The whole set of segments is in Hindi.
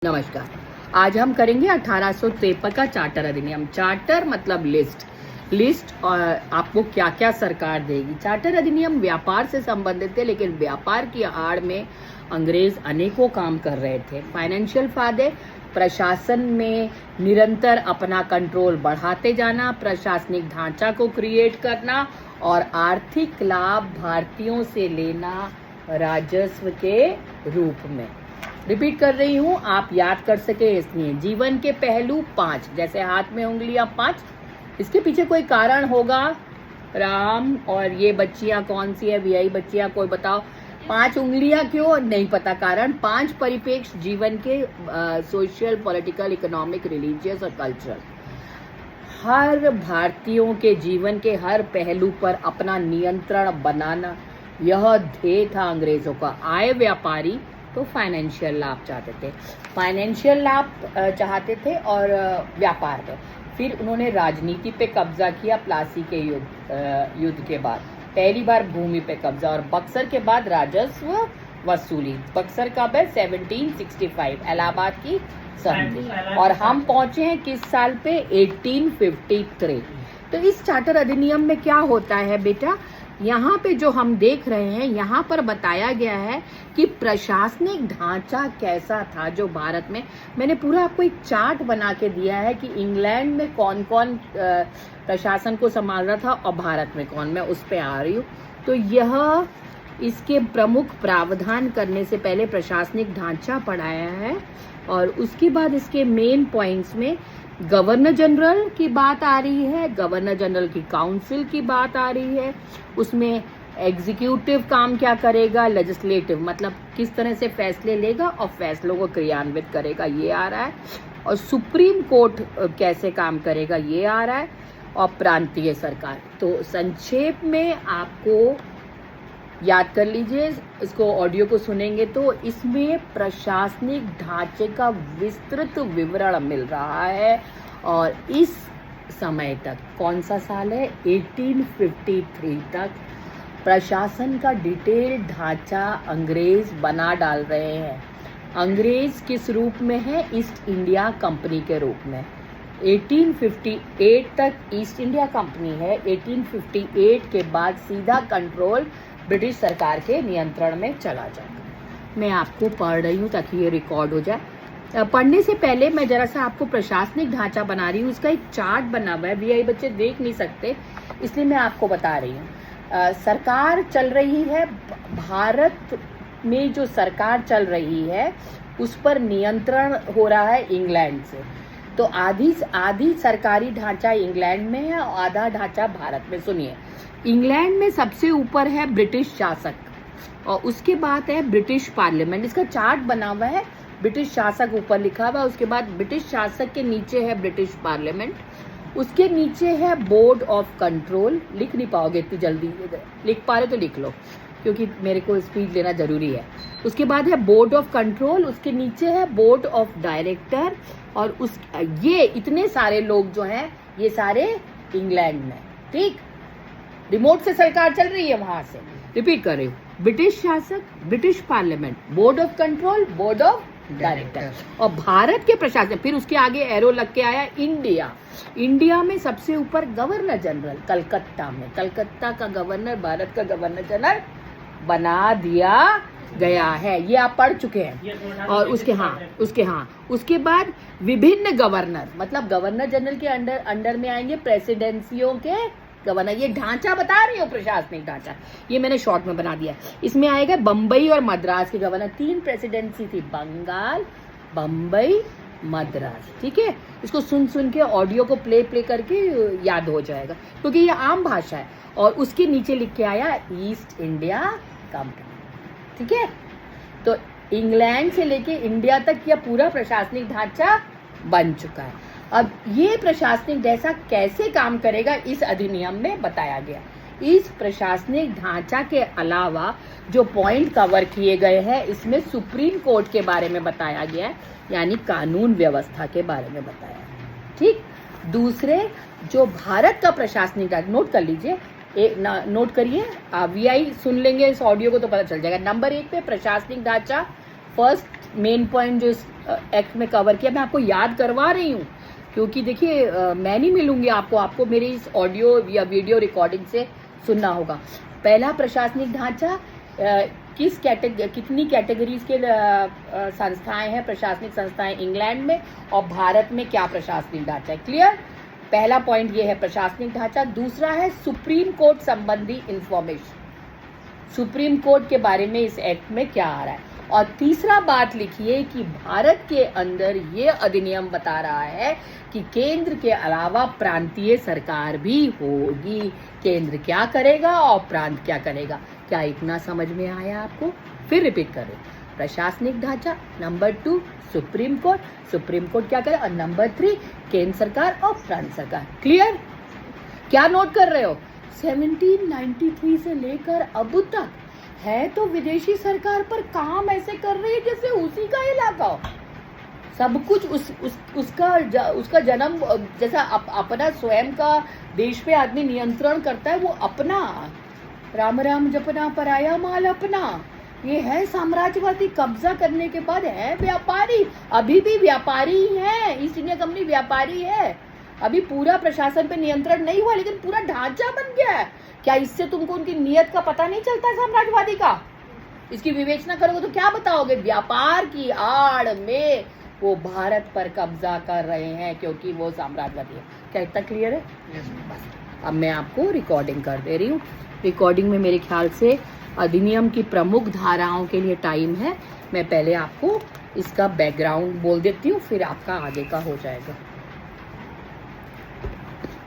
नमस्कार। आज हम करेंगे 1853 का चार्टर अधिनियम। चार्टर मतलब लिस्ट और आपको क्या क्या सरकार देगी। चार्टर अधिनियम व्यापार से संबंधित थे, लेकिन व्यापार की आड़ में अंग्रेज अनेकों काम कर रहे थे। फाइनेंशियल फायदे, प्रशासन में निरंतर अपना कंट्रोल बढ़ाते जाना, प्रशासनिक ढांचा को क्रिएट करना और आर्थिक लाभ भारतीयों से लेना राजस्व के रूप में। रिपीट कर रही हूँ, आप याद कर सके इसलिए। जीवन के पहलू 5, जैसे हाथ में उंगलियां 5, इसके पीछे कोई कारण होगा। राम और ये बच्चियां कौन सी है, वीआई बच्चियां, कोई बताओ 5 उंगलियां क्यों? नहीं पता कारण। 5 परिप्रेक्ष्य जीवन के सोशल, पॉलिटिकल, इकोनॉमिक, रिलीजियस और कल्चरल। हर भारतीयों के जीवन के हर पहलू पर अपना नियंत्रण बनाना, यह ध्येय था अंग्रेजों का। आय व्यापारी तो फाइनेंशियल लाभ चाहते थे, फाइनेंशियल लाभ चाहते थे और व्यापार पे। फिर उन्होंने राजनीति पे कब्जा किया प्लासी के युद्ध के बाद। पहली बार भूमि पे कब्जा और बक्सर के बाद राजस्व वसूली। बक्सर कब है? 1765, इलाहाबाद की संधि। और हम पहुंचे हैं किस साल पे? 1853। तो इस चार्टर अधिनियम में क्या होता है बेटा, यहाँ पे जो हम देख रहे हैं, यहाँ पर बताया गया है कि प्रशासनिक ढांचा कैसा था जो भारत में। मैंने पूरा आपको एक चार्ट बना के दिया है कि इंग्लैंड में कौन कौन प्रशासन को संभाल रहा था और भारत में कौन। मैं उस पे आ रही हूँ। तो यह इसके प्रमुख प्रावधान करने से पहले प्रशासनिक ढांचा पढ़ाया है और उसके बाद इसके मेन पॉइंट्स में गवर्नर जनरल की बात आ रही है, गवर्नर जनरल की काउंसिल की बात आ रही है। उसमें एग्जीक्यूटिव काम क्या करेगा, लेजिस्लेटिव मतलब किस तरह से फैसले लेगा और फैसलों को क्रियान्वित करेगा, ये आ रहा है। और सुप्रीम कोर्ट कैसे काम करेगा, ये आ रहा है। और प्रांतीय सरकार। तो संक्षेप में आपको याद कर लीजिए, इसको ऑडियो को सुनेंगे तो इसमें प्रशासनिक ढांचे का विस्तृत विवरण मिल रहा है। और इस समय तक, कौन सा साल है? 1853 तक प्रशासन का डिटेल ढांचा अंग्रेज बना डाल रहे हैं। अंग्रेज किस रूप में है? ईस्ट इंडिया कंपनी के रूप में। 1858 तक ईस्ट इंडिया कंपनी है। 1858 के बाद सीधा कंट्रोल ब्रिटिश सरकार के नियंत्रण में चला जाएगा। मैं आपको पढ़ रही हूँ ताकि ये रिकॉर्ड हो जाए। पढ़ने से पहले मैं जरा सा आपको प्रशासनिक ढांचा बना रही हूँ, उसका एक चार्ट बना हुआ है। वीआई बच्चे देख नहीं सकते, इसलिए मैं आपको बता रही हूँ। सरकार चल रही है, भारत में जो सरकार चल रही है उस पर नियंत्रण हो रहा है इंग्लैंड से। तो आधी सरकारी ढांचा इंग्लैंड में है और आधा ढांचा भारत में। सुनिए, इंग्लैंड में सबसे ऊपर है ब्रिटिश शासक और उसके बाद है ब्रिटिश पार्लियामेंट। इसका चार्ट बना हुआ है, ब्रिटिश शासक ऊपर लिखा हुआ है, उसके बाद ब्रिटिश शासक के नीचे है ब्रिटिश पार्लियामेंट, उसके नीचे है बोर्ड ऑफ कंट्रोल। लिख नहीं पाओगे इतनी जल्दी, लिख पा रहे तो लिख लो क्योंकि मेरे को स्पीड लेना जरूरी है। उसके बाद है बोर्ड ऑफ कंट्रोल, उसके नीचे है बोर्ड ऑफ डायरेक्टर और ये इतने सारे लोग जो हैं ये सारे इंग्लैंड में। ठीक, रिमोट से सरकार चल रही है वहां से। रिपीट कर रही हूँ, ब्रिटिश शासक, British parliament, board of control, board of director और भारत के प्रशासन। फिर उसके आगे एरो लग के आया इंडिया। इंडिया में सबसे ऊपर गवर्नर जनरल, कलकत्ता में। कलकत्ता का गवर्नर भारत का गवर्नर जनरल बना दिया गया है, ये आप पढ़ चुके हैं। और उसके बाद विभिन्न गवर्नर, मतलब गवर्नर जनरल के अंडर में आएंगे प्रेसिडेंसियों के गवर्नर। ये ढांचा बता रही हूँ, प्रशासनिक ढांचा, ये मैंने शॉर्ट में बना दिया। इसमें आएगा बम्बई और मद्रास के गवर्नर। 3 प्रेसिडेंसी थी, बंगाल, बम्बई, मद्रास। ठीक है, इसको सुन के ऑडियो को प्ले करके याद हो जाएगा क्योंकि ये आम भाषा है। और उसके नीचे लिख के आया ईस्ट इंडिया कंपनी। ठीक है, तो इंग्लैंड से लेके इंडिया तक यह पूरा प्रशासनिक ढांचा बन चुका है। अब ये प्रशासनिक ढांचा कैसे काम करेगा इस अधिनियम में बताया गया। इस प्रशासनिक ढांचा के अलावा जो पॉइंट कवर किए गए हैं, इसमें सुप्रीम कोर्ट के बारे में बताया गया है, यानी कानून व्यवस्था के बारे में बताया है। ठीक, दूसरे जो भारत का प्रशासनिक ढांचा, नोट कर लीजिए, नोट करिए, वीआई सुन लेंगे इस ऑडियो को तो पता चल जाएगा। नंबर 1 पे प्रशासनिक ढांचा फर्स्ट मेन पॉइंट जो इस एक्ट में कवर किया, मैं आपको याद करवा रही हूँ, क्योंकि देखिए मैं नहीं मिलूंगी आपको मेरी इस ऑडियो या वीडियो रिकॉर्डिंग से सुनना होगा। पहला, प्रशासनिक ढांचा, कितनी कैटेगरीज के संस्थाएं हैं, प्रशासनिक संस्थाएं इंग्लैंड में और भारत में क्या प्रशासनिक ढांचा है। क्लियर? पहला पॉइंट ये है प्रशासनिक ढांचा। दूसरा है सुप्रीम कोर्ट संबंधी इंफॉर्मेशन, सुप्रीम कोर्ट के बारे में इस एक्ट में क्या आ रहा है। और तीसरा बात लिखिए कि भारत के अंदर ये अधिनियम बता रहा है कि केंद्र के अलावा प्रांतीय सरकार भी होगी। केंद्र क्या करेगा और प्रांत क्या करेगा। क्या इतना समझ में आया आपको? फिर रिपीट करो। प्रशासनिक ढांचा, नंबर 2 सुप्रीम कोर्ट क्या करे, और नंबर 3 केंद्र सरकार और प्रांत सरकार। क्लियर? क्या नोट कर रहे हो? 1793 से लेकर अब तक है तो विदेशी सरकार पर काम ऐसे कर रही है जैसे उसी का इलाका हो। सब कुछ उसका जन्म जैसा अपना स्वयं का देश पे आदमी नियंत्रण करता है, वो अपना राम राम जपना पराया माल अपना। ये है साम्राज्यवादी, कब्जा करने के बाद है व्यापारी, अभी भी व्यापारी ही है। ईस्ट इंडिया कंपनी व्यापारी है, अभी पूरा प्रशासन पे नियंत्रण नहीं हुआ लेकिन पूरा ढांचा बन गया है। क्या इससे तुमको उनकी नियत का पता नहीं चलता साम्राज्यवादी का? इसकी विवेचना करोगे तो क्या बताओगे? व्यापार की आड़ में वो भारत पर कब्जा कर रहे हैं क्योंकि वो साम्राज्यवादी है। क्या इतना क्लियर है? बस अब मैं आपको रिकॉर्डिंग कर दे रही हूँ। रिकॉर्डिंग में मेरे ख्याल से अधिनियम की प्रमुख धाराओं के लिए टाइम है। मैं पहले आपको इसका बैकग्राउंड बोल देती हूँ, फिर आपका आगे का हो जाएगा।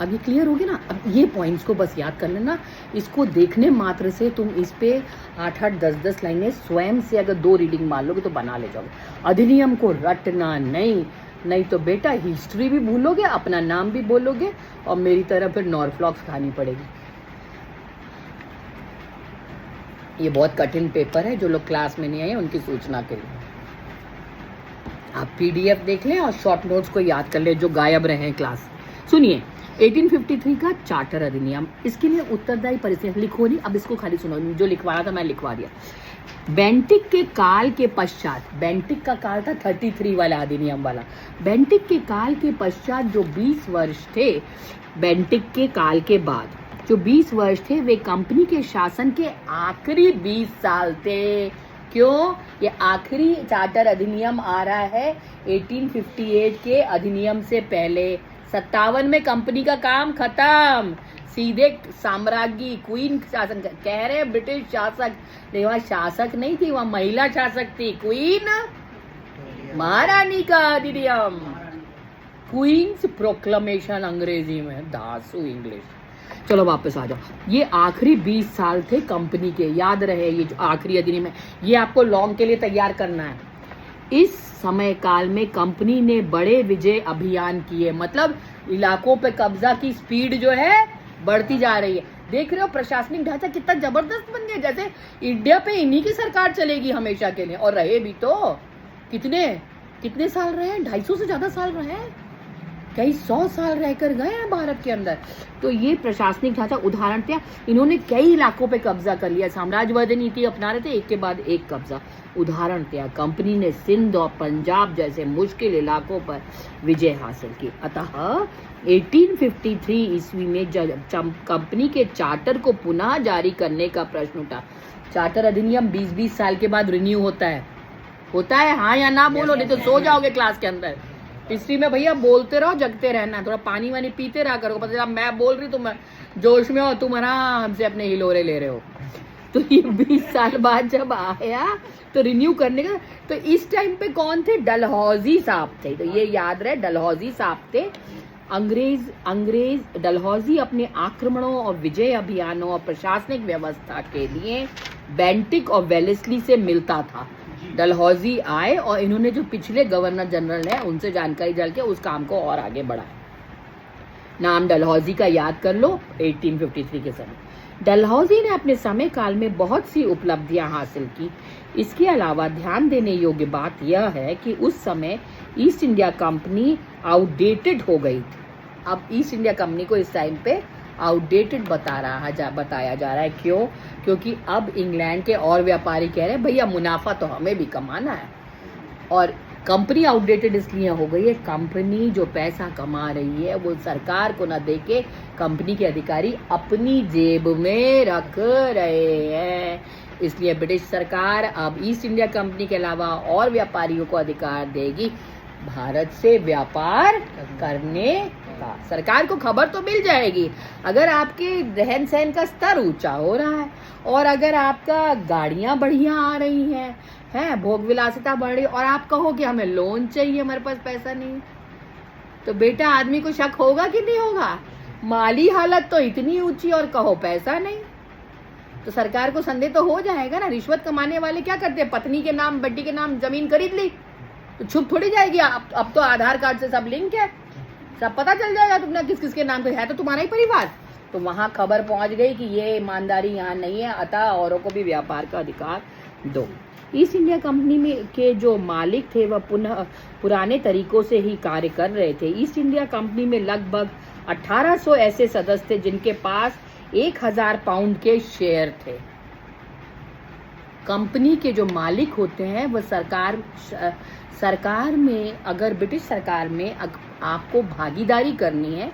अब ये क्लियर हो गया ना? अब ये पॉइंट्स को बस याद कर लेना। इसको देखने मात्र से तुम इस पे 8-8, 10-10 लाइनें स्वयं से अगर 2 रीडिंग मान लोगे तो बना ले जाओगे। अधिनियम को रटना नहीं तो बेटा हिस्ट्री भी भूलोगे, अपना नाम भी बोलोगे और मेरी तरह फिर नॉरफ्लॉक्स खानी पड़ेगी। ये बहुत कठिन पेपर है, जो लोग क्लास में नहीं आए उनकी सूचना के लिए। आप पीडीएफ देख लें और शॉर्ट नोट्स को याद कर लें जो गायब रहे हैं क्लास। सुनिए, 1853 का चार्टर अधिनियम, इसके लिए उत्तरदायी परिस्थिति लिखो नहीं, अब इसको खाली सुनो। जो लिखवाना था मैं लिखवा दिया। बेंटिक के काल के पश्चात, बेंटिक का काल था 33 वाला अधिनियम वाला। बेंटिक के काल के पश्चात जो 20 वर्ष थे, बेंटिक के काल के बाद जो 20 वर्ष थे वे कंपनी के शासन के आखिरी 20 साल थे। क्यों? ये आखिरी चार्टर अधिनियम आ रहा है 1858 के अधिनियम से पहले। 57 में कंपनी का काम खत्म, सीधे साम्राज्ञी क्वीन शासन कह रहे हैं। ब्रिटिश शासक, वहाँ शासक नहीं थी, वहाँ महिला शासक थी, क्वीन महारानी का अधिनियम, क्वींस प्रोक्लेमेशन अंग्रेजी में, दासू इंग्लिश। चलो वापस आ जाओ। ये आखिरी 20 साल थे कंपनी के, याद रहे ये जो आखिरी अधिनियम है, ये आपको लॉन्ग के लिए तैयार करना है। इस समय काल में कंपनी ने बड़े विजय अभियान किए, मतलब इलाकों पे कब्जा की स्पीड जो है बढ़ती जा रही है। देख रहे हो प्रशासनिक ढांचा कितना जबरदस्त बन गया, जैसे इंडिया पे इन्हीं की सरकार चलेगी हमेशा के लिए। और रहे भी तो कितने साल रहे? 250 से ज्यादा साल रहे, कई 100 साल रहकर गए हैं भारत के अंदर। तो ये प्रशासनिक ढांचा उदाहरण था, इन्होंने कई इलाकों पे कब्जा कर लिया, साम्राज्यवादी नीति अपना रहे थे, एक के बाद एक कब्जा। उदाहरण था, कंपनी ने सिंध और पंजाब जैसे मुश्किल इलाकों पर विजय हासिल की। अतः 1853 ईस्वी में जब कंपनी के चार्टर को पुनः जारी करने का प्रश्न उठा। चार्टर अधिनियम 20-20 साल के बाद रिन्यू होता है, हाँ या ना बोलो, नहीं तो सो जाओगे क्लास के अंदर। हिस्ट्री में भैया बोलते रहो, जगते रहना, थोड़ा पानी वानी पीते रहा करो, पता चला मैं बोल रही तुम जोश में हो, तुम आराम से अपने हिलोरे ले रहे हो। तो ये 20 साल बाद जब आया तो रिन्यू करने का, तो इस टाइम पे कौन थे? डलहौजी साहब थे। तो ये याद रहे, डलहौजी साहब थे। अंग्रेज डलहौजी अपने आक्रमणों और विजय अभियानों और प्रशासनिक व्यवस्था के लिए बेंटिक और वेलेस्ली से मिलता था। डलहौजी आए और इन्होंने जो पिछले गवर्नर जनरल है उनसे जानकारी जल के उस काम को और आगे बढ़ाया। नाम डलहौजी का याद कर लो। 1853 के समय डलहौजी ने अपने समय काल में बहुत सी उपलब्धियां हासिल की। इसके अलावा ध्यान देने योग्य बात यह है कि उस समय ईस्ट इंडिया कंपनी आउटडेटेड हो गई थी। अब ईस्ट इंडिया कंपनी को इस टाइम पे आउटडेटेड बताया जा रहा है। क्यों? क्योंकि अब इंग्लैंड के और व्यापारी कह रहे हैं भैया मुनाफा तो हमें भी कमाना है, और कंपनी आउटडेटेड इसलिए हो गई है, कंपनी जो पैसा कमा रही है वो सरकार को ना देके कंपनी के अधिकारी अपनी जेब में रख रहे हैं। इसलिए ब्रिटिश सरकार अब ईस्ट इंडिया कंपनी के अलावा और व्यापारियों को अधिकार देगी भारत से व्यापार करने का। सरकार को खबर तो मिल जाएगी अगर आपके रहन सहन का स्तर ऊंचा हो रहा है और अगर आपका गाड़ियां बढ़िया आ रही हैं भोग विलासिता बढ़ रही, और आप कहो कि हमें लोन चाहिए, हमारे पास पैसा नहीं, तो बेटा आदमी को शक होगा कि नहीं होगा? माली हालत तो इतनी ऊंची और कहो पैसा नहीं, तो सरकार को संदेह तो हो जाएगा ना। रिश्वत कमाने वाले क्या करते हैं, पत्नी के नाम बेटी के नाम जमीन खरीद ली तो छुप थोड़ी जाएगी। अब तो आधार कार्ड से सब लिंक है, सब पता चल जाएगा तुमने किस किस के नाम पे है, तो तुम्हारा ही परिवार। तो वहां खबर पहुंच गई कि ये ईमानदारी यहाँ नहीं है, अतः औरों को भी व्यापार का अधिकार दो। ईस्ट इंडिया कंपनी में के जो मालिक थे वह पुराने तरीकों से ही कार्य कर रहे थे। ईस्ट इंडिया कंपनी में लगभग 1800 ऐसे सदस्य थे जिनके पास 1000 पाउंड के शेयर थे। कंपनी के जो मालिक होते हैं वह सरकार में, अगर ब्रिटिश सरकार में आपको भागीदारी करनी है,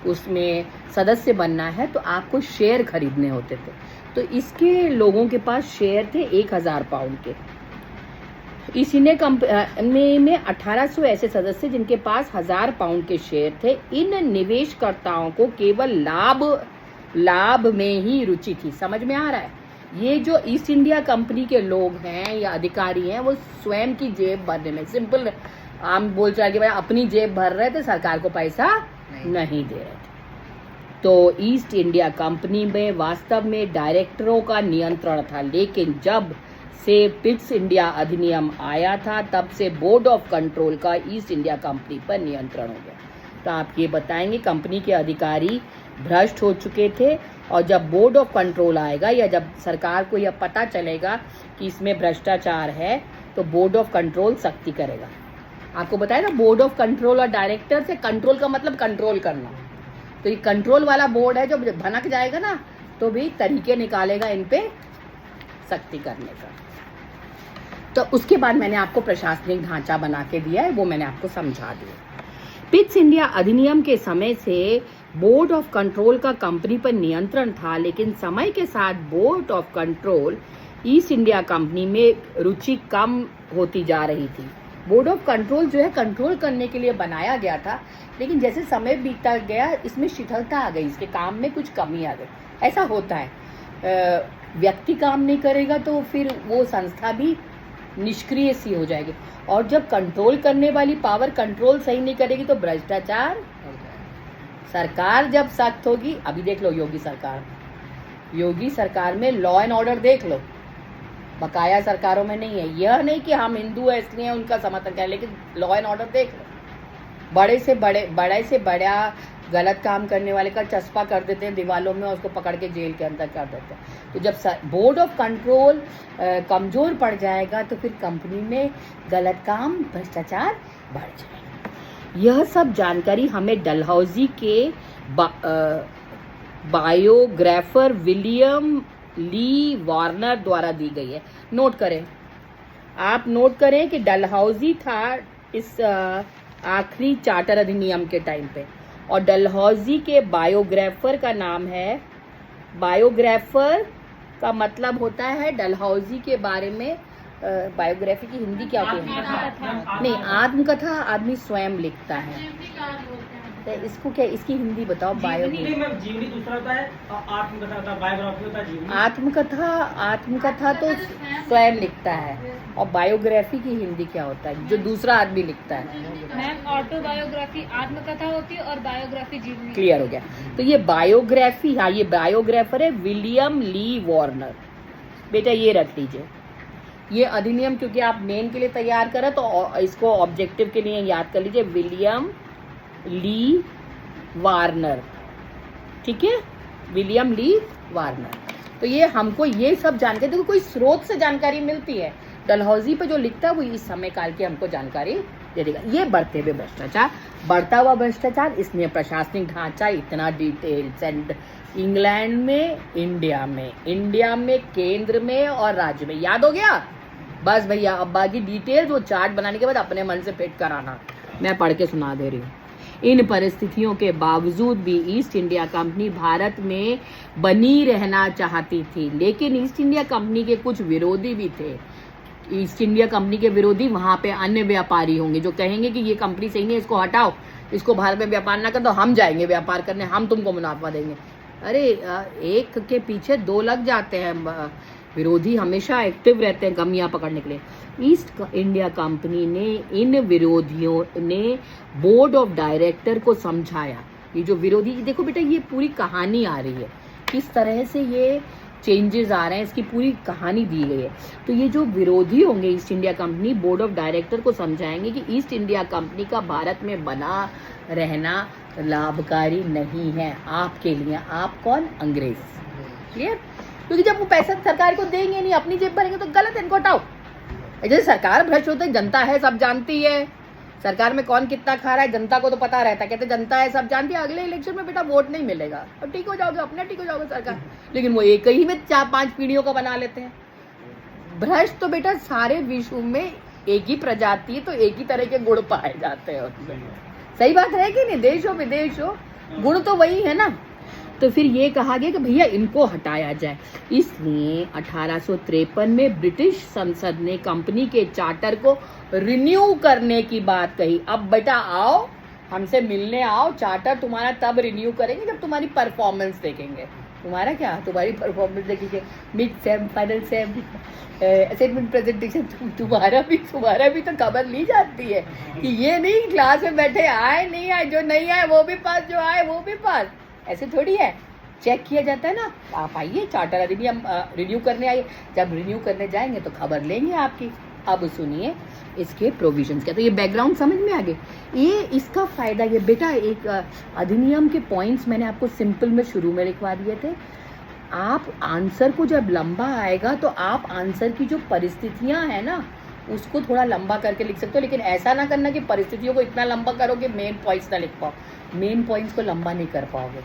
उसमें सदस्य बनना है, तो आपको शेयर खरीदने होते थे। तो इसके लोगों के पास शेयर थे 1000 पाउंड के। इस इंडिया कंपनी में 1800 ऐसे सदस्य जिनके पास 1000 पाउंड के शेयर थे। इन निवेशकर्ताओं को केवल लाभ में ही रुचि थी। समझ में आ रहा है? ये जो ईस्ट इंडिया कंपनी के लोग हैं या अधिकारी हैं वो स्वयं की जेब भरने में, सिंपल आम बोलचाल के भाई अपनी जेब भर रहे थे, सरकार को पैसा नहीं दे रहे थे। तो ईस्ट इंडिया कंपनी में वास्तव में डायरेक्टरों का नियंत्रण था, लेकिन जब से पिट्स इंडिया अधिनियम आया था तब से बोर्ड ऑफ कंट्रोल का ईस्ट इंडिया कंपनी पर नियंत्रण हो गया। तो आप ये बताएंगे कंपनी के अधिकारी भ्रष्ट हो चुके थे, और जब बोर्ड ऑफ कंट्रोल आएगा या जब सरकार को यह पता चलेगा कि इसमें भ्रष्टाचार है तो बोर्ड ऑफ कंट्रोल सख्ती करेगा। आपको बताया ना, बोर्ड ऑफ कंट्रोल और डायरेक्टर से, कंट्रोल का मतलब कंट्रोल करना, तो ये कंट्रोल वाला बोर्ड है जो भनक जाएगा ना तो भी तरीके निकालेगा इन पे सख्ती करने का। तो उसके बाद मैंने आपको प्रशासनिक ढांचा बना के दिया है, वो मैंने आपको समझा दिया। पिट्स इंडिया अधिनियम के समय से बोर्ड ऑफ कंट्रोल का कंपनी पर नियंत्रण था, लेकिन समय के साथ board of control east India company में रुचि कम होती जा रही थी। बोर्ड ऑफ कंट्रोल जो है कंट्रोल करने के लिए बनाया गया था, लेकिन जैसे समय बीतता गया इसमें शिथिलता आ गई, इसके काम में कुछ कमी आ गई। ऐसा होता है, व्यक्ति काम नहीं करेगा तो फिर वो संस्था भी निष्क्रिय सी हो जाएगी, और जब कंट्रोल करने वाली पावर कंट्रोल सही नहीं करेगी तो भ्रष्टाचार। सरकार जब सख्त होगी, अभी देख लो योगी सरकार में लॉ एंड ऑर्डर देख लो, बकाया सरकारों में नहीं है। यह नहीं कि हम हिंदू है इसलिए उनका समर्थन करें, लेकिन लॉ एंड ऑर्डर देख लो, बड़े से बड़ा गलत काम करने वाले का चस्पा कर देते हैं दीवालों में और उसको पकड़ के जेल के अंदर कर देते हैं। तो जब बोर्ड ऑफ कंट्रोल कमजोर पड़ जाएगा तो फिर कंपनी में गलत काम, भ्रष्टाचार बढ़ जाएगा। यह सब जानकारी हमें डलहौजी के बायोग्राफर विलियम ली वार्नर द्वारा दी गई है। नोट करें, आप नोट करें कि डलहौजी था इस आखिरी चार्टर अधिनियम के टाइम पे, और डलहौजी के बायोग्राफर का नाम है, बायोग्राफर का मतलब होता है डलहौजी के बारे में, बायोग्राफी की हिंदी क्या होती है? नहीं, आत्मकथा आदमी स्वयं लिखता है, तो इसको क्या, इसकी हिंदी बताओ। जीवनी दूसरा होता है, आत्मकथा होता है, बायोग्राफी होता है जीवनी। आत्मकथा तो स्वयं लिखता है, और बायोग्राफी की हिंदी क्या होता है जो दूसरा आदमी लिखता है? मैम ऑटोबायोग्राफी आत्मकथा होती है और बायोग्राफी जीवनी। क्लियर हो गया। तो ये बायोग्राफी, हाँ ये बायोग्राफर है विलियम ली वार्नर। बेटा ये रख लीजिए, ये अधिनियम क्योंकि आप मेन के लिए तैयार करें तो इसको ऑब्जेक्टिव के लिए याद कर लीजिए, विलियम ली वार्नर, ठीक है, विलियम ली वार्नर। तो ये हमको ये सब जानकारी, देखो कोई स्रोत से जानकारी मिलती है, डलहौजी पे जो लिखता है वो इस समय काल की हमको जानकारी दे देगा। ये बढ़ता हुआ भ्रष्टाचार, इसमें प्रशासनिक ढांचा इतना डिटेल्स, एंड इंग्लैंड में, इंडिया में, केंद्र में और राज्य में, याद हो गया? बस भैया, अब बाकी डिटेल्स वो चार्ट बनाने के बाद अपने मन से फिट कराना। मैं पढ़ के सुना दे रही हूँ। इन परिस्थितियों के बावजूद भी ईस्ट इंडिया कंपनी भारत में बनी रहना चाहती थी, लेकिन ईस्ट इंडिया कंपनी के कुछ विरोधी भी थे। ईस्ट इंडिया कंपनी के विरोधी वहां पे अन्य व्यापारी होंगे जो कहेंगे कि ये कंपनी सही नहीं है, इसको हटाओ, इसको भारत में व्यापार ना कर दो, हम जाएंगे व्यापार करने, हम तुमको मुनाफा देंगे। अरे एक के पीछे दो लग जाते हैं। विरोधी हमेशा एक्टिव रहते हैं गमियां पकड़ने के लिए। ईस्ट इंडिया कंपनी ने इन विरोधियों ने बोर्ड ऑफ डायरेक्टर को समझाया। ये जो विरोधी, देखो बेटा ये पूरी कहानी आ रही है, किस तरह से ये चेंजेस आ रहे हैं, इसकी पूरी कहानी दी गई है। तो ये जो विरोधी होंगे east India company, board of director को समझाएंगे कि ईस्ट इंडिया कंपनी का भारत में बना रहना लाभकारी नहीं है आपके लिए। आप कौन? अंग्रेज। क्लियर? क्योंकि जब वो पैसा सरकार को देंगे नहीं, अपनी जेब भरेंगे तो गलत है, इनको हटाओ। जैसे सरकार भ्रष्ट होते, जनता है सब जानती है, सरकार में कौन कितना खा रहा है जनता को तो पता रहता है। कहते जनता है सब जानती है, अगले इलेक्शन में बेटा वोट नहीं मिलेगा, अब ठीक हो जाओगे, अपने ठीक हो जाओगे सरकार। लेकिन वो एक ही में 4-5 पीढ़ियों का बना लेते हैं। भ्रष्ट तो बेटा सारे विश्व में एक ही प्रजाति है, तो एक ही तरह के गुण पाए जाते हैं उसमें। सही बात है कि नहीं? देश हो विदेश हो, गुण तो वही है ना। तो फिर ये कहा गया कि भैया इनको हटाया जाए। इसलिए 1853 में ब्रिटिश संसद ने कंपनी के चार्टर को रिन्यू करने की बात कही। अब बेटा आओ, हमसे मिलने आओ, चार्टर तुम्हारा तब रिन्यू करेंगे जब तुम्हारी परफॉर्मेंस देखेंगे। तुम्हारा क्या? तुम्हारी परफॉर्मेंस देखेंगे, mid sem, final same, assignment presentation, तुम्हारा भी तो खबर ली जाती है कि ये नहीं क्लास में बैठे आए नहीं आए, जो नहीं आए वो भी पास, जो आए वो भी पास। ऐसे थोड़ी है, चेक किया जाता है ना। आप आइए, चार्टर अधिनियम रिन्यू करने आइए, जब रिन्यू करने जाएंगे तो खबर लेंगे आपकी। अब सुनिए इसके प्रोविजंस क्या। तो ये बैकग्राउंड समझ में आ गए। ये इसका फायदा ये बेटा, एक अधिनियम के पॉइंट्स मैंने आपको सिंपल में शुरू में लिखवा दिए थे। आप आंसर को जब लंबा आएगा तो आप आंसर की जो परिस्थितियां हैं ना उसको थोड़ा लंबा करके लिख सकते हो, लेकिन ऐसा ना करना कि परिस्थितियों को इतना लंबा करो कि मेन पॉइंट्स ना लिख पाओ। मेन पॉइंट्स को लंबा नहीं कर पाओगे,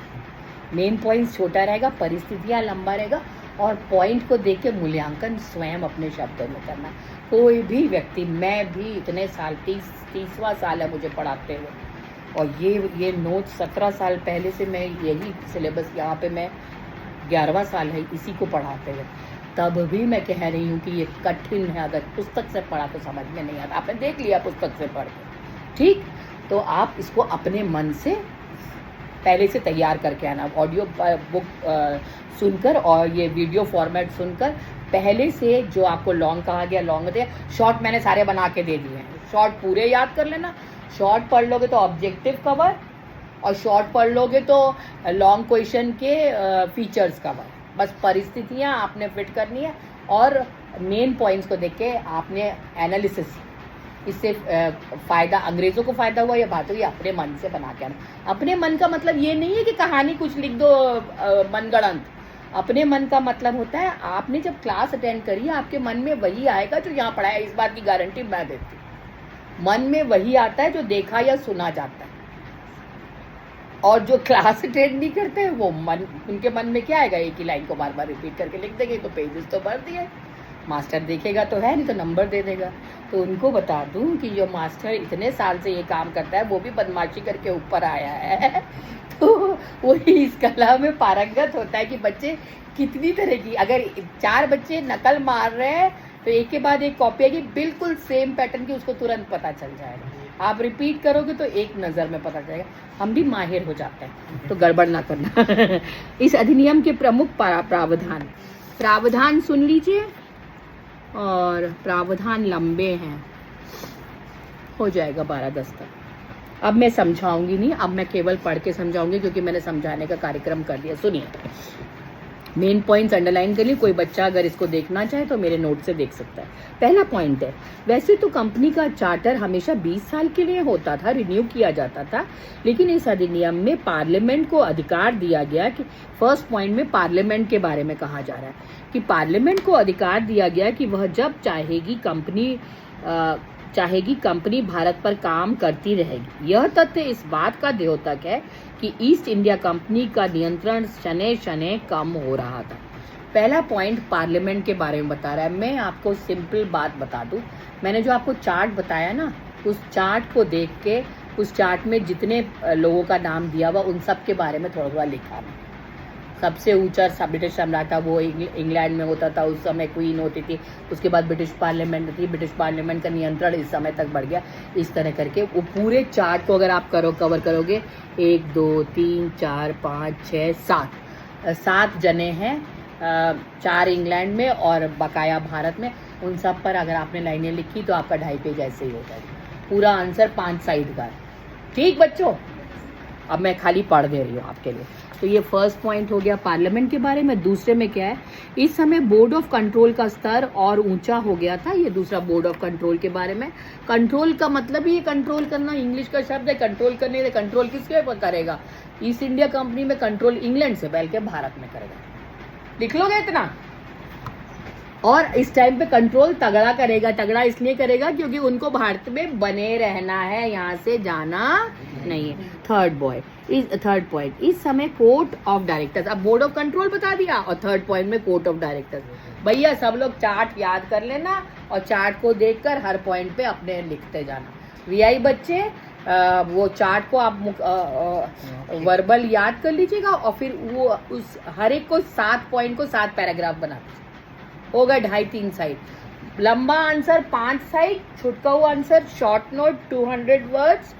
मेन पॉइंट्स छोटा रहेगा, परिस्थितियां लंबा रहेगा, और पॉइंट को देख के मूल्यांकन स्वयं अपने शब्दों में करना। कोई भी व्यक्ति, मैं भी इतने साल, 30वां साल है मुझे पढ़ाते हुए, और ये नोट 17 साल पहले से मैं यही सिलेबस, यहाँ पे मैं 11वां साल है इसी को पढ़ाते हुए, तब भी मैं कह रही हूँ कि ये कठिन है। अगर पुस्तक से पढ़ा तो समझ में नहीं आता। आपने देख लिया पुस्तक से पढ़ के, ठीक? तो आप इसको अपने मन से पहले से तैयार करके आना। ऑडियो बुक सुनकर और ये वीडियो फॉर्मेट सुनकर पहले से जो आपको लॉन्ग कहा गया लॉन्ग होते हैं, शॉर्ट मैंने सारे बना के दे दिए हैं। शॉर्ट पूरे याद कर लेना। शॉर्ट पढ़ लोगे तो ऑब्जेक्टिव कवर, और शॉर्ट पढ़ लोगे तो लॉन्ग क्वेश्चन के फीचर्स कवर। बस परिस्थितियाँ आपने फिट करनी है और मेन पॉइंट्स को देख के आपने एनालिसिस। इससे फ़ायदा अंग्रेज़ों को फ़ायदा हुआ या बात हुई, अपने मन से बना के आना। अपने मन का मतलब ये नहीं है कि कहानी कुछ लिख दो मनगढ़ंत। अपने मन का मतलब होता है आपने जब क्लास अटेंड करी आपके मन में वही आएगा जो यहाँ पढ़ाया। इस बात की गारंटी मैं देती हूँ। मन में वही आता है जो देखा या सुना जाता है। और जो क्लास अटेंड नहीं करते हैं वो उनके मन में क्या आएगा? एक ही लाइन को बार बार रिपीट करके लिख देंगे, तो पेजेस तो भर दिए। मास्टर देखेगा तो है, नहीं तो नंबर दे देगा। तो उनको बता दूं कि जो मास्टर इतने साल से ये काम करता है वो भी बदमाशी करके ऊपर आया है। तो वही इस कला में पारंगत होता है कि बच्चे कितनी तरह की, अगर 4 बच्चे नकल मार रहे हैं तो एक के बाद एक कॉपी आएगी बिल्कुल सेम पैटर्न की, उसको तुरंत पता चल जाएगा। आप रिपीट करोगे तो एक नज़र में पता चलेगा। हम भी माहिर हो जाते हैं, तो गड़बड़ ना करना। इस अधिनियम के प्रमुख प्रावधान सुन लीजिए, और प्रावधान लंबे हैं, हो जाएगा 12-10 तक। अब मैं समझाऊंगी नहीं, अब मैं केवल पढ़ के समझाऊंगी क्योंकि मैंने समझाने का कार्यक्रम कर दिया। सुनिए, मेन पॉइंट्स अंडरलाइन कर लिए। कोई बच्चा अगर इसको देखना चाहे तो मेरे नोट से देख सकता है। पहला पॉइंट है, वैसे तो कंपनी का चार्टर हमेशा 20 साल के लिए होता था, रिन्यू किया जाता था, लेकिन इस अधिनियम में पार्लियामेंट को अधिकार दिया गया कि फर्स्ट पॉइंट में पार्लियामेंट के बारे में कहा जा रहा है कि पार्लियामेंट को अधिकार दिया गया कि वह जब चाहेगी कंपनी भारत पर काम करती रहेगी। यह तथ्य इस बात का द्योतक है कि ईस्ट इंडिया कंपनी का नियंत्रण शनै शनै कम हो रहा था। पहला पॉइंट पार्लियामेंट के बारे में बता रहा है। मैं आपको सिंपल बात बता दूं, मैंने जो आपको चार्ट बताया ना, उस चार्ट को देख के, उस चार्ट में जितने लोगों का नाम दिया हुआ उन सब के बारे में थोड़ा थोड़ा लिखा मैं। सबसे ऊंचा ब्रिटिश सम्राट था, वो इंग्लैंड में होता था, उस समय क्वीन होती थी, उसके बाद ब्रिटिश पार्लियामेंट थी, ब्रिटिश पार्लियामेंट का नियंत्रण इस समय तक बढ़ गया। इस तरह करके वो पूरे चार्ट को अगर आप कवर करोगे, 1 2 3 4 5 6 7 जने हैं, 4 इंग्लैंड में और बकाया भारत में, उन सब पर अगर आपने लाइनें लिखी तो आपका 2.5 पेज ऐसे ही हो जाएगा। पूरा आंसर 5 साइड का है। ठीक बच्चों, अब मैं खाली पढ़ दे रही हूँ आपके लिए। तो ये फर्स्ट पॉइंट हो गया पार्लियामेंट के बारे में। दूसरे में क्या है, इस समय बोर्ड ऑफ कंट्रोल का स्तर और ऊंचा हो गया था। ये दूसरा बोर्ड ऑफ कंट्रोल के बारे में। कंट्रोल का मतलब ही कंट्रोल करना, इंग्लिश का शब्द है कंट्रोल करने से। कंट्रोल किसके ऊपर करेगा? ईस्ट इंडिया कंपनी में कंट्रोल इंग्लैंड से बल्कि भारत में करेगा। लिख लोगे इतना? और इस टाइम पे कंट्रोल तगड़ा करेगा। तगड़ा इसलिए करेगा क्योंकि उनको भारत में बने रहना है, यहाँ से जाना नहीं है। थर्ड पॉइंट, इस समय कोर्ट ऑफ डायरेक्टर्स, अब बोर्ड ऑफ कंट्रोल बता दिया और थर्ड पॉइंट में कोर्ट ऑफ डायरेक्टर्स। भैया सब लोग चार्ट याद कर लेना और चार्ट को देखकर हर पॉइंट पे अपने लिखते जाना। वीआई बच्चे, वो चार्ट को आप वर्बल याद कर लीजिएगा और फिर वो उस हर एक को 7 पॉइंट को 7 पैराग्राफ बना होगा, 2.5-3 साइड। लंबा आंसर 5 साइड, छुटका हुआ answer short note 200 words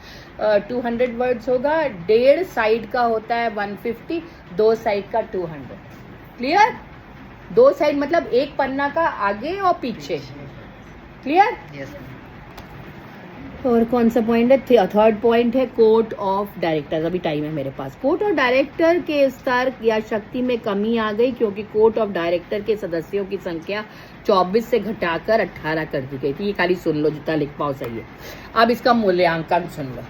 200 words होगा। 1.5 साइड का होता है 150, 2 साइड का 200। क्लियर? 2 साइड मतलब एक पन्ना का आगे और पीछे। क्लियर? यस। और कौन सा पॉइंट है? थर्ड पॉइंट है कोर्ट ऑफ डायरेक्टर्स। अभी टाइम है मेरे पास। कोर्ट ऑफ डायरेक्टर के स्तर या शक्ति में कमी आ गई क्योंकि कोर्ट ऑफ डायरेक्टर के सदस्यों की संख्या 24 से घटाकर 18 कर दी गई थी। ये खाली सुन लो, जितना लिख पाओ सही है। अब इसका मूल्यांकन सुन लो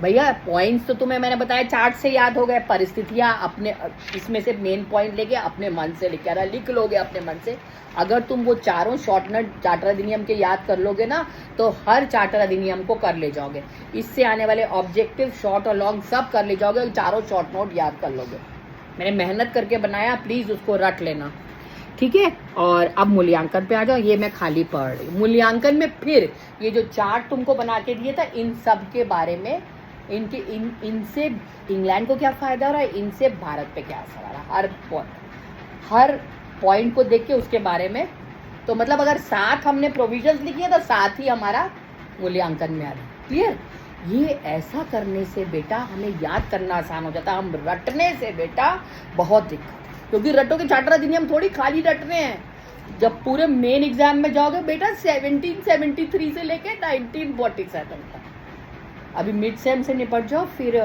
भैया। पॉइंट्स तो तुम्हें मैंने बताया चार्ट से याद हो गए। परिस्थितियां अपने इसमें से मेन पॉइंट लेके अपने मन से लिख लोगे अपने मन से। अगर तुम वो चारों शॉर्ट नोट चार्टर अधिनियम के याद कर लोगे ना, तो हर चार्टर अधिनियम को कर ले जाओगे। इससे आने वाले ऑब्जेक्टिव शॉर्ट और लॉन्ग सब कर ले जाओगे, चारों शॉर्ट नोट याद कर लोगे। मैंने मेहनत करके बनाया, प्लीज उसको रट लेना। ठीक है, और अब मूल्यांकन पे आ जाओ। ये मैं खाली पढ़ रही हूँ। मूल्यांकन में फिर ये जो चार्ट तुमको बना के दिए था, इन सब के बारे में, इनसे इंग्लैंड को क्या फायदा हो रहा है, इनसे भारत पे क्या असर आ रहा है, हर पॉइंट को देख के उसके बारे में। तो मतलब अगर 7 हमने प्रोविजंस लिखी है तो 7 ही हमारा मूल्यांकन में आ रहा है। क्लियर? ये ऐसा करने से बेटा हमें याद करना आसान हो जाता है। हम रटने से बेटा बहुत दिक्कत है, क्योंकि रटोगे चार्टर अधिनियम थोड़ी खाली रटने हैं। जब पूरे मेन एग्जाम में जाओगे बेटा 1773 से लेके 1947 तक। अभी मिड सेम से निपट जाओ, फिर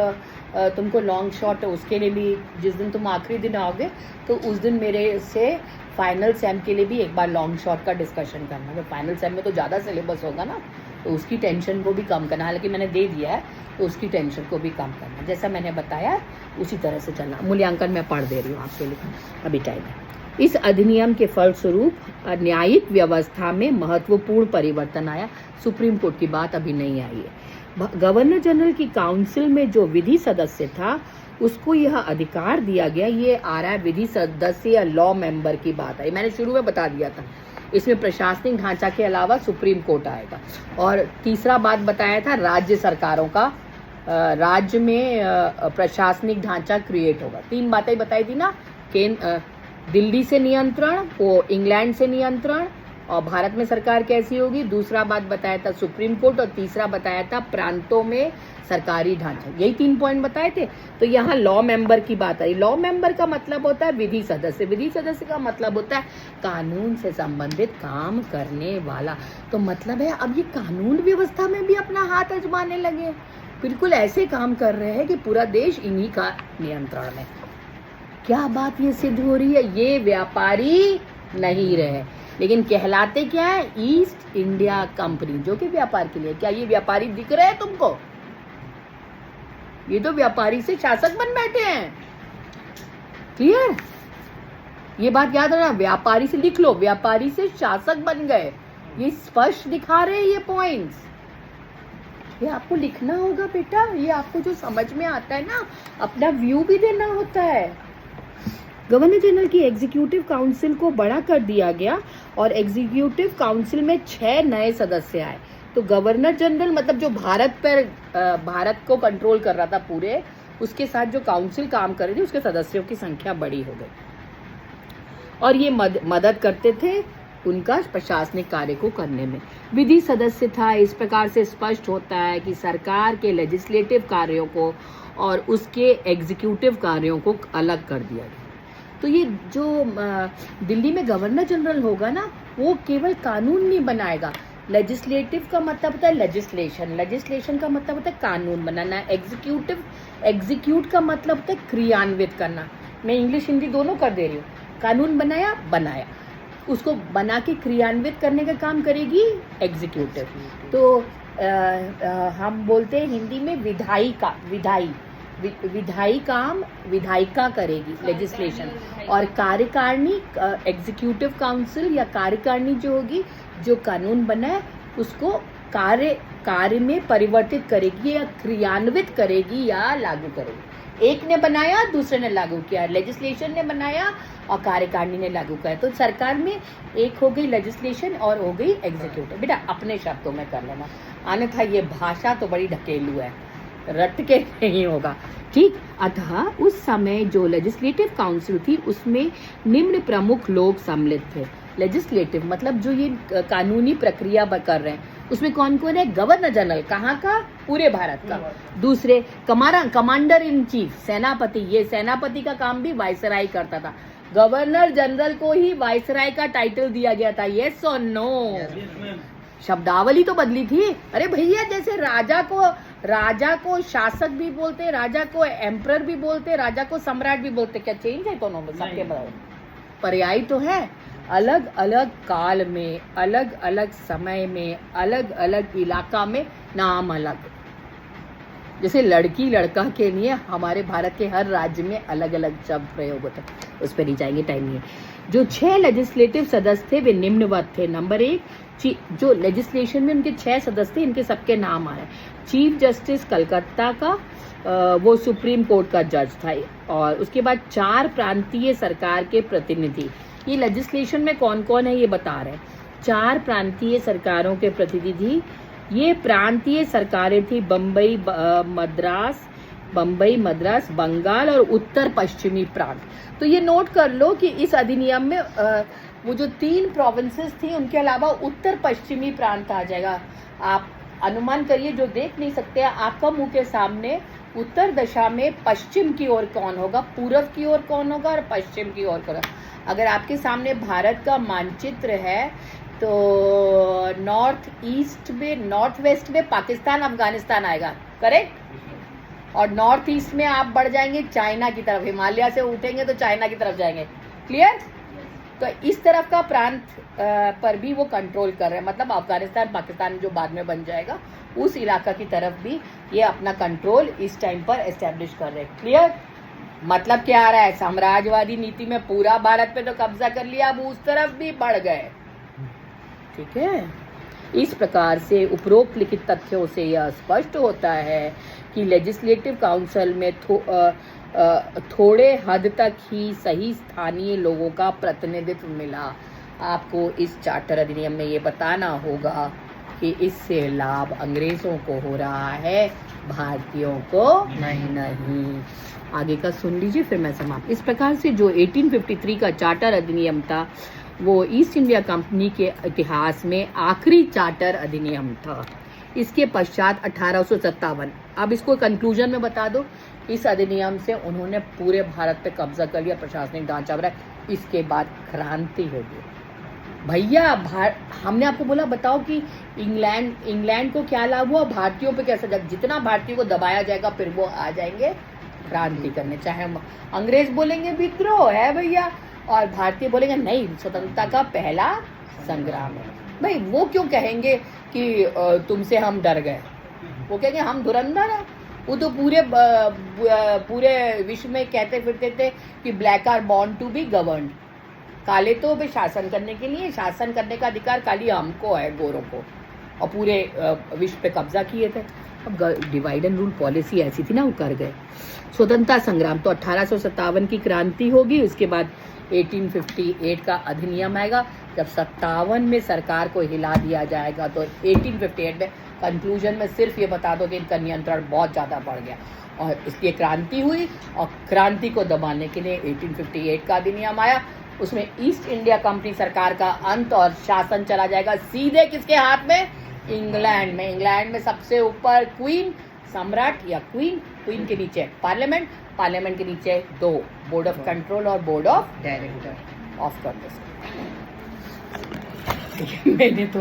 तुमको लॉन्ग शॉट उसके लिए भी, जिस दिन तुम आखिरी दिन आओगे तो उस दिन मेरे से फाइनल सेम के लिए भी एक बार लॉन्ग शॉट का डिस्कशन करना। तो फाइनल सेम में तो ज़्यादा सिलेबस होगा ना, तो उसकी टेंशन को भी कम करना। हालांकि मैंने दे दिया है तो उसकी टेंशन को भी कम करना, जैसा मैंने बताया उसी तरह से चलना। मूल्यांकन मैं पढ़ दे रही हूँ आपके लिए, अभी टाइम है। इस अधिनियम के फलस्वरूप न्यायिक व्यवस्था में महत्वपूर्ण परिवर्तन आया। सुप्रीम कोर्ट की बात अभी नहीं आई है। गवर्नर जनरल की काउंसिल में जो विधि सदस्य था उसको यह अधिकार दिया गया। ये आ रहा है विधि सदस्य या लॉ मेंबर की बात आई, मैंने शुरू में बता दिया था। इसमें प्रशासनिक ढांचा के अलावा सुप्रीम कोर्ट आएगा। और तीसरा बात बताया था राज्य सरकारों का, राज्य में प्रशासनिक ढांचा क्रिएट होगा। 3 बातें बताई थी ना, दिल्ली से नियंत्रण, वो इंग्लैंड से नियंत्रण, और भारत में सरकार कैसी होगी। दूसरा बात बताया था सुप्रीम कोर्ट, और तीसरा बताया था प्रांतों में सरकारी ढांचा। यही 3 पॉइंट बताए थे। तो यहाँ लॉ मेंबर की बात आई। लॉ मेंबर का मतलब होता है विधि सदस्य। विधि सदस्य का मतलब होता है कानून से संबंधित काम करने वाला। तो मतलब है अब ये कानून व्यवस्था में भी अपना हाथ आजमाने लगे, बिल्कुल ऐसे काम कर रहे हैं कि पूरा देश इन्हीं का नियंत्रण में। क्या बात ये सिद्ध हो रही है, ये व्यापारी नहीं रहे, लेकिन कहलाते क्या है, ईस्ट इंडिया कंपनी, जो कि व्यापार के लिए। क्या ये व्यापारी दिख रहे हैं तुमको? ये तो व्यापारी से शासक बन बैठे हैं। क्लियर? ये बात याद रखना, व्यापारी से लिख लो, व्यापारी से शासक बन गए। ये स्पष्ट दिखा रहे हैं ये पॉइंट्स। ये आपको लिखना होगा बेटा, ये आपको जो समझ में आता है ना, अपना व्यू भी देना होता है। गवर्नर जनरल की एग्जीक्यूटिव काउंसिल को बड़ा कर दिया गया और एग्जीक्यूटिव काउंसिल में 6 नए सदस्य आए। तो गवर्नर जनरल मतलब जो भारत को कंट्रोल कर रहा था पूरे, उसके साथ जो काउंसिल काम कर रही थी उसके सदस्यों की संख्या बड़ी हो गई और ये मदद करते थे उनका प्रशासनिक कार्य को करने में। विधि सदस्य था। इस प्रकार से स्पष्ट होता है कि सरकार के लेजिस्लेटिव कार्यों को और उसके एग्जीक्यूटिव कार्यों को अलग कर दिया गया। तो ये जो दिल्ली में गवर्नर जनरल होगा ना, वो केवल कानून नहीं बनाएगा। लेजिस्लेटिव का मतलब होता है लेजिस्लेशन, लेजिस्लेशन का मतलब होता है कानून बनाना, एग्जीक्यूट का मतलब होता है क्रियान्वित करना। मैं इंग्लिश हिंदी दोनों कर दे रही हूँ। कानून बनाया, उसको बना के क्रियान्वित करने का काम करेगी एग्जीक्यूटिव। तो हम बोलते हैं हिंदी में विधायिका करेगी लेजिस्लेशन, और कार्यकारिणी एग्जीक्यूटिव काउंसिल या कार्यकारिणी जो होगी, जो कानून बनाए उसको कार्य में परिवर्तित करेगी या क्रियान्वित करेगी या लागू करेगी। एक ने बनाया, दूसरे ने लागू किया। लेजिस्लेशन ने बनाया और कार्यकारिणी ने लागू किया। तो सरकार में एक हो गई लेजिस्लेशन और हो गई एग्जीक्यूटिव। बेटा अपने शब्दों में कर लेना, अन्यथा ये भाषा तो बड़ी ढकेलू है, रट के नहीं होगा, ठीक। अतः उस समय जो लेजिस्लेटिव काउंसिल थी उसमें निम्न प्रमुख लोग सम्मिलित थे। लेजिस्लेटिव मतलब जो ये कानूनी प्रक्रिया कर रहे हैं, उसमें कौन कौन है? गवर्नर जनरल, कहाँ का? पूरे भारत का। दूसरे कमांडर इन चीफ, सेनापति। ये सेनापति का काम भी वायसराय करता था। गवर्नर जनरल को ही वायसराय का टाइटल दिया गया था। यस और नो? शब्दावली तो बदली थी। अरे भैया, जैसे राजा को शासक भी बोलते, राजा को एम्परर भी बोलते, राजा को सम्राट भी बोलते। क्या चेंज है दोनों में? सबके बराबर पर्याय तो है। अलग अलग काल में, अलग अलग समय में, अलग अलग इलाका में नाम अलग। जैसे लड़की लड़का के लिए हमारे भारत के हर राज्य में अलग अलग शब्द प्रयोग होता है, उस पर नहीं जाएंगे, टाइम नहीं है। जो 6 लेजिस्लेटिव सदस्य थे वे निम्नवत थे। नंबर 1, जो लेजिस्लेशन में उनके 6 सदस्य थे, इनके सबके नाम आ रहे हैं। चीफ जस्टिस कलकत्ता का, वो सुप्रीम कोर्ट का जज था। और उसके बाद 4 प्रांतीय सरकार के प्रतिनिधि। ये लेजिस्लेशन में कौन कौन है ये बता रहे हैं। 4 प्रांतीय सरकारों के प्रतिनिधि। ये प्रांतीय सरकारें थी बम्बई, मद्रास, बंगाल और उत्तर पश्चिमी प्रांत। तो ये नोट कर लो कि इस अधिनियम में वो जो 3 प्रोविंसेस थी उनके अलावा उत्तर पश्चिमी प्रांत आ जाएगा। आप अनुमान करिए, जो देख नहीं सकते, आपका मुंह के सामने उत्तर दिशा में पश्चिम की ओर कौन होगा, पूर्व की ओर कौन होगा और पश्चिम की ओर कौन होगा। अगर आपके सामने भारत का मानचित्र है तो नॉर्थ वेस्ट में पाकिस्तान, अफगानिस्तान आएगा, करेक्ट। और नॉर्थ ईस्ट में आप बढ़ जाएंगे चाइना की तरफ, हिमालय से उठेंगे तो चाइना की तरफ जाएंगे, क्लियर। तो इस तरफ का प्रांत पर भी वो कंट्रोल कर रहे हैं, मतलब अफगानिस्तान, पाकिस्तान जो बाद में बन जाएगा, उस इलाका की तरफ भी ये अपना कंट्रोल इस टाइम पर एस्टेब्लिश कर रहे हैं, क्लियर। मतलब क्या आ रहा है? साम्राज्यवादी नीति में पूरा भारत पे तो कब्जा कर लिया, अब उस तरफ भी बढ़ गए, ठीक है। इस प्रकार से उपरोक्त लिखित तथ्यों से यह स्पष्ट होता है कि लेजिस्लेटिव काउंसिल में थोड़े हद तक ही सही स्थानीय लोगों का प्रतिनिधित्व मिला। आपको इस चार्टर अधिनियम में ये बताना होगा कि इससे लाभ अंग्रेजों को हो रहा है, भारतीयों को नहीं। आगे का सुन लीजिए, फिर मैं समाप्त। इस प्रकार से जो 1853 का चार्टर अधिनियम था वो ईस्ट इंडिया कंपनी के इतिहास में आखिरी चार्टर अधिनियम था। इसके पश्चात 1857, अब इसको कंक्लूजन में बता दो, इस अधिनियम से उन्होंने पूरे भारत पे कब्जा कर लिया, प्रशासनिक ढांचा बना। इसके बाद क्रांति होगी भैया। हमने आपको बोला बताओ कि इंग्लैंड को क्या लाभ हुआ, भारतीयों पे कैसा जाएगा। जितना भारतीयों को दबाया जाएगा फिर वो आ जाएंगे क्रांति करने। चाहे हम अंग्रेज बोलेंगे विद्रोह है भैया, और भारतीय बोलेंगे नहीं, स्वतंत्रता का पहला संग्राम है। भाई वो क्यों कहेंगे कि तुमसे हम डर गए, वो कहेंगे हम धुरंधर हैं। वो तो पूरे विश्व में कहते फिरते थे कि black are born to be governed, काले तो भी शासन करने के लिए, शासन करने का अधिकार खाली हमको है, गोरों को, और पूरे विश्व पे कब्जा किए थे। अब डिवाइड एंड रूल पॉलिसी ऐसी थी ना, वो कर गए। स्वतंत्रता संग्राम, तो 1857 की क्रांति होगी, उसके बाद 1858 का अधिनियम आएगा। जब 57 में सरकार को हिला दिया जाएगा तो 1858 में कंक्लूजन में सिर्फ ये बता दो कि इनका नियंत्रण बहुत ज़्यादा बढ़ गया और इसलिए क्रांति हुई, और क्रांति को दबाने के लिए 1858 का अधिनियम आया। उसमें ईस्ट इंडिया कंपनी सरकार का अंत और शासन चला जाएगा सीधे किसके हाथ में? इंग्लैंड में। इंग्लैंड में सबसे ऊपर क्वीन, सम्राट या क्वीन, क्वीन के नीचे पार्लियामेंट, पार्लियामेंट के नीचे 2 बोर्ड ऑफ कंट्रोल और board of director of Congress. मैंने तो